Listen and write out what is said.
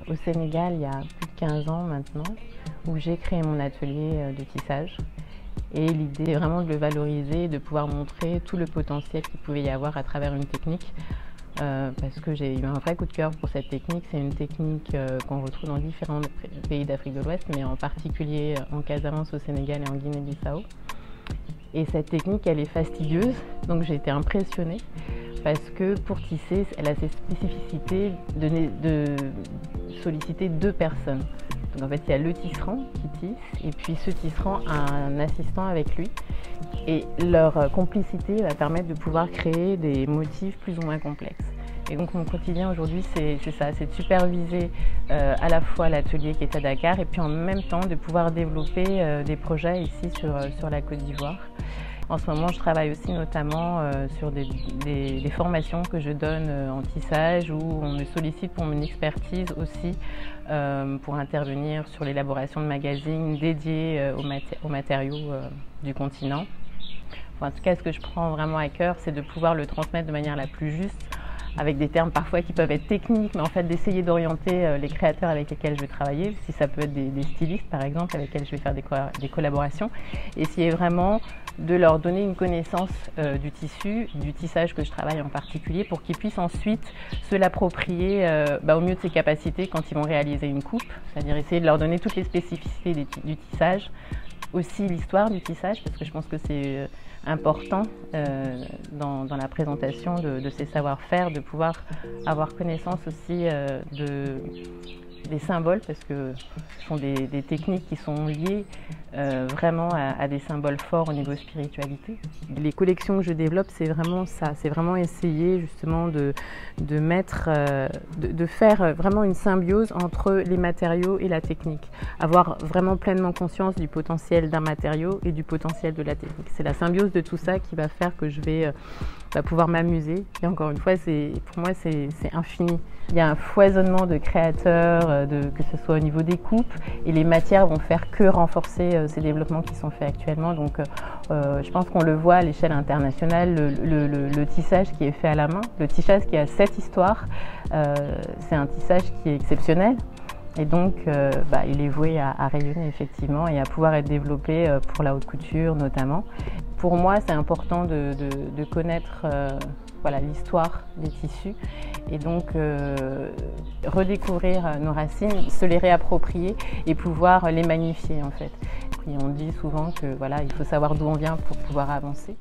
au Sénégal il y a plus de 15 ans maintenant, où j'ai créé mon atelier de tissage. Et l'idée est vraiment de le valoriser, de pouvoir montrer tout le potentiel qu'il pouvait y avoir à travers une technique. Parce que j'ai eu un vrai coup de cœur pour cette technique. C'est une technique qu'on retrouve dans différents pays d'Afrique de l'Ouest, mais en particulier en Casamance, au Sénégal et en Guinée-Bissau. Et cette technique, elle est fastidieuse, donc j'ai été impressionnée parce que pour tisser, elle a cette spécificité de solliciter deux personnes. Donc en fait, il y a le tisserand qui tisse et puis ce tisserand a un assistant avec lui. Et leur complicité va permettre de pouvoir créer des motifs plus ou moins complexes. Et donc mon quotidien aujourd'hui, c'est ça, c'est de superviser à la fois l'atelier qui est à Dakar et puis en même temps de pouvoir développer des projets ici sur la Côte d'Ivoire. En ce moment, je travaille aussi notamment sur des formations que je donne en tissage où on me sollicite pour mon expertise aussi pour intervenir sur l'élaboration de magazines dédiés aux matériaux du continent. Enfin, en tout cas, ce que je prends vraiment à cœur, c'est de pouvoir le transmettre de manière la plus juste, avec des termes parfois qui peuvent être techniques, mais en fait d'essayer d'orienter les créateurs avec lesquels je vais travailler, si ça peut être des stylistes par exemple avec lesquels je vais faire des collaborations, essayer vraiment de leur donner une connaissance du tissu, du tissage que je travaille en particulier, pour qu'ils puissent ensuite se l'approprier au mieux de ses capacités quand ils vont réaliser une coupe, c'est-à-dire essayer de leur donner toutes les spécificités du tissage, aussi l'histoire du tissage, parce que je pense que c'est important dans la présentation de ces savoir-faire, de pouvoir avoir connaissance aussi des symboles, parce que ce sont des techniques qui sont liées vraiment à des symboles forts au niveau spiritualité. Les collections que je développe, c'est vraiment ça, c'est vraiment essayer justement de faire vraiment une symbiose entre les matériaux et la technique. Avoir vraiment pleinement conscience du potentiel d'un matériau et du potentiel de la technique. C'est la symbiose de tout ça qui va faire que je vais pouvoir m'amuser. Et encore une fois, pour moi, c'est infini. Il y a un foisonnement de créateurs, que ce soit au niveau des coupes, et les matières vont faire que renforcer ces développements qui sont faits actuellement. Donc je pense qu'on le voit à l'échelle internationale, le tissage qui est fait à la main, le tissage qui a cette histoire, c'est un tissage qui est exceptionnel. Et donc, il est voué à rayonner effectivement et à pouvoir être développé pour la haute couture notamment. Pour moi, c'est important de connaître l'histoire des tissus et donc redécouvrir nos racines, se les réapproprier et pouvoir les magnifier en fait. Et on dit souvent que il faut savoir d'où on vient pour pouvoir avancer.